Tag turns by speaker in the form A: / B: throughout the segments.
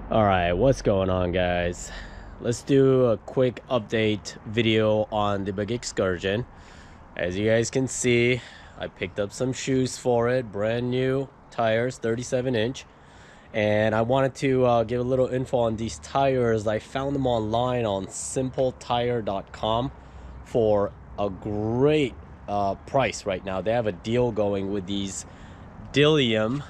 A: All right, what's going on, guys? Let's do a quick update video on the big Excursion. As you guys can see, I picked up some shoes for it, brand new tires, 37-inch. And I wanted to give a little info on these tires. I found them online on simpletire.com for a great price right now. They have a deal going with these Dillium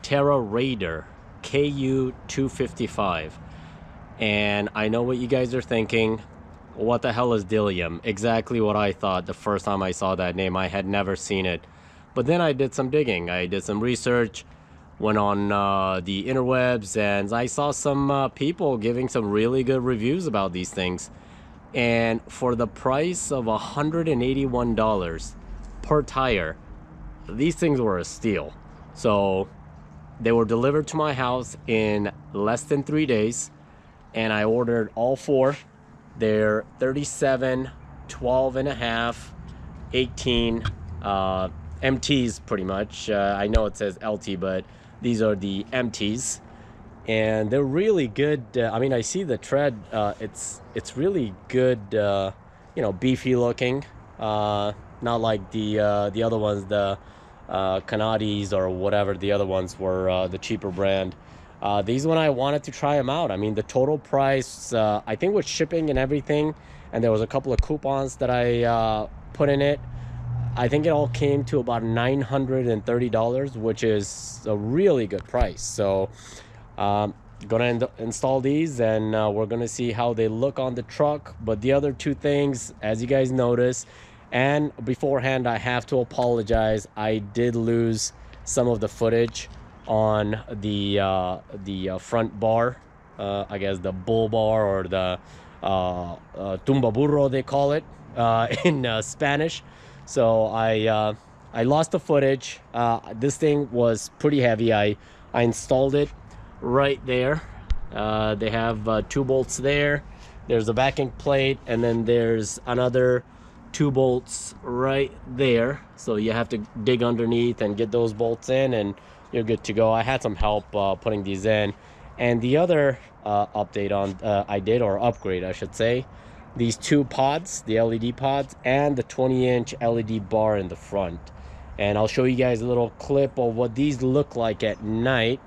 A: Terra Raider KU 255. And I know what you guys are thinking. What the hell is Dillium? Exactly what I thought the first time I saw that name. I had never seen it. But then I did some digging. I did some research, went on the interwebs, and I saw some people giving some really good reviews about these things. And for the price of $181 per tire, these things were a steal. So they were delivered to my house in less than 3 days, and I ordered all four. They're 37, 12 and a half, 18 MTs pretty much. I know it says LT, but these are the MTs, and they're really good. I mean, I see the tread. It's really good. You know, beefy looking. Not like the other ones, the Canadis or whatever the other ones were, the cheaper brand. These one I wanted to try them out. I mean, the total price, I think with shipping and everything, and there was a couple of coupons that I put in it, I think it all came to about $930, which is a really good price. So gonna install these, and we're gonna see how they look on the truck. But the other two things, as you guys notice, and beforehand, I have to apologize. I did lose some of the footage on the front bar. I guess the bull bar, or the tumba burro they call it in Spanish. So I lost the footage. This thing was pretty heavy. I installed it right there. They have 2 bolts there. There's a backing plate, and then there's another 2 bolts right there. So you have to dig underneath and get those bolts in, and you're good to go. I had some help putting these in. And the other update on I did, or upgrade I should say, these 2 pods, the LED pods, and the 20-inch LED bar in the front. And I'll show you guys a little clip of what these look like at night.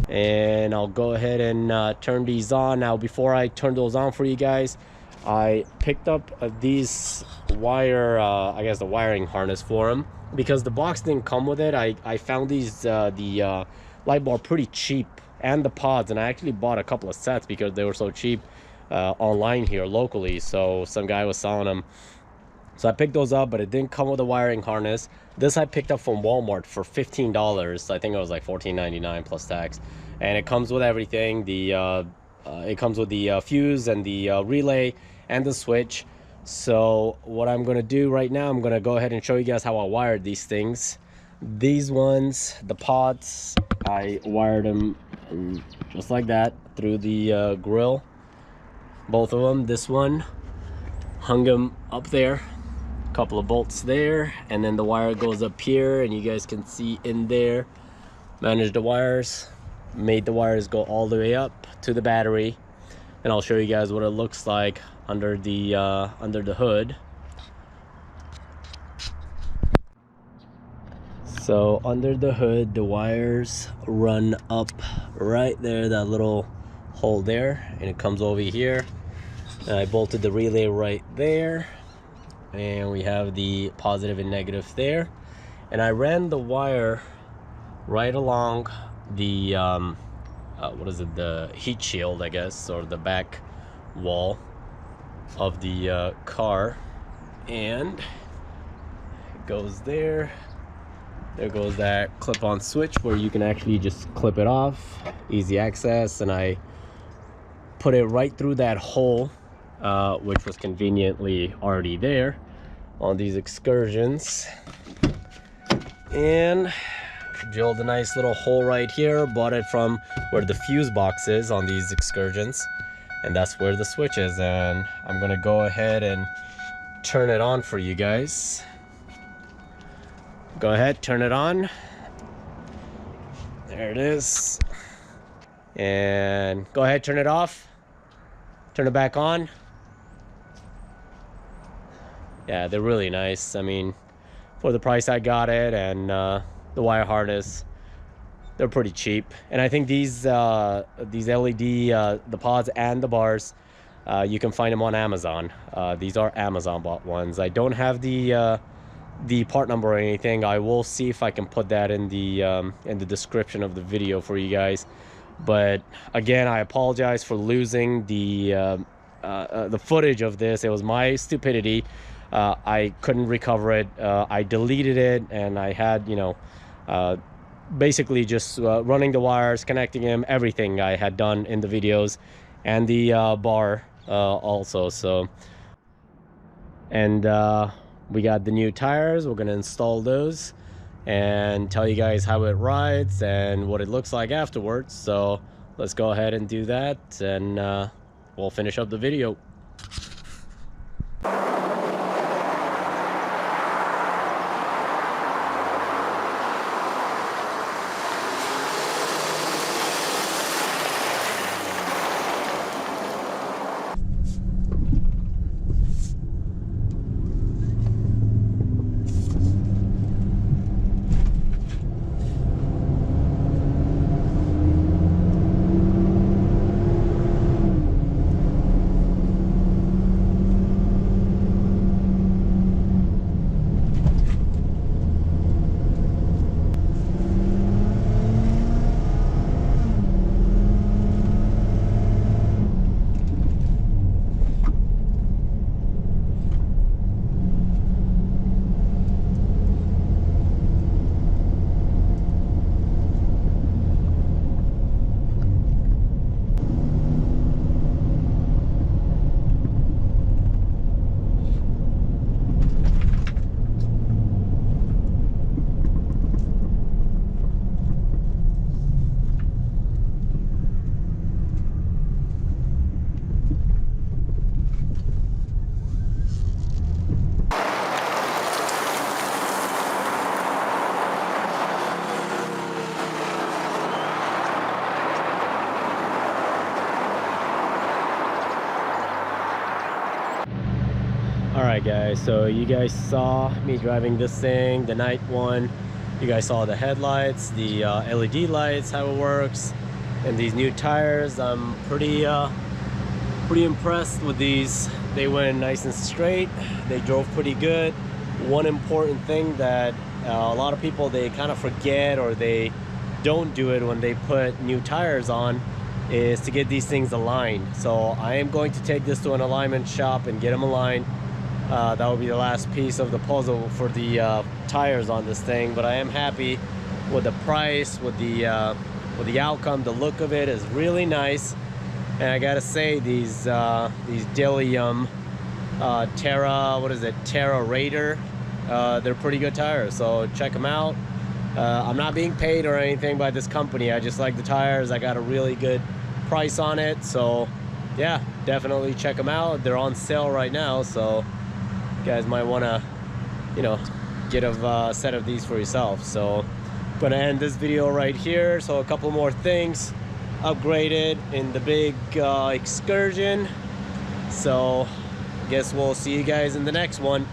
A: And I'll go ahead and turn these on. Now, before I turn those on for you guys, I picked up these wire, I guess the wiring harness for them, because the box didn't come with it. I found these the light bar pretty cheap, and the pods, and I actually bought a couple of sets because they were so cheap online here locally. So some guy was selling them, so I picked those up, but it didn't come with a wiring harness. This I picked up from Walmart for $15. I think it was like $14.99 plus tax, and it comes with everything. It comes with the fuse and the relay and the switch. So what I'm gonna do right now, I'm gonna go ahead and show you guys how I wired these things. These ones, the pods, I wired them just like that through the grill. Both of them. This one, hung them up there, couple of bolts there, and then the wire goes up here, and you guys can see in there. Managed the wires, made the wires go all the way up to the battery, and I'll show you guys what it looks like under the hood. So under the hood, the wires run up right there, that little hole there, and it comes over here. And I bolted the relay right there, and we have the positive and negative there. And I ran the wire right along the what is it, the heat shield, I guess, or the back wall of the car, and it goes there. There goes that clip-on switch where you can actually just clip it off, easy access. And I put it right through that hole, which was conveniently already there on these Excursions, and drilled a nice little hole right here. Bought it from where the fuse box is on these Excursions, and that's where the switch is. And I'm gonna go ahead and turn it on for you guys. Go ahead, turn it on. There it is. And go ahead, turn it off. Turn it back on. Yeah, they're really nice. I mean, for the price I got it, and the wire harness, they're pretty cheap. And I think these LED, the pods and the bars, you can find them on Amazon. These are Amazon bought ones. I don't have the part number or anything. I will see if I can put that in the description of the video for you guys. But again, I apologize for losing the footage of this. It was my stupidity. I couldn't recover it. I deleted it, and I had, you know, basically just running the wires, connecting them, everything I had done in the videos, and the bar also. So, and we got the new tires. We're gonna install those and tell you guys how it rides and what it looks like afterwards. So let's go ahead and do that, and we'll finish up the video. Alright guys, so you guys saw me driving this thing, the night one. You guys saw the headlights, the LED lights, how it works, and these new tires. I'm pretty impressed with these. They went nice and straight. They drove pretty good. One important thing that a lot of people, they kind of forget, or they don't do it when they put new tires on, is to get these things aligned. So I am going to take this to an alignment shop and get them aligned. That will be the last piece of the puzzle for the tires on this thing. But I am happy with the price, with the outcome. The look of it is really nice, and I gotta say, these Delium Terra, what is it, Terra Raider, they're pretty good tires, so check them out. I'm not being paid or anything by this company. I just like the tires. I got a really good price on it, so yeah, definitely check them out. They're on sale right now, so you guys might want to, you know, get a set of these for yourself. So I'm gonna end this video right here. So a couple more things upgraded in the big Excursion. So I guess we'll see you guys in the next one.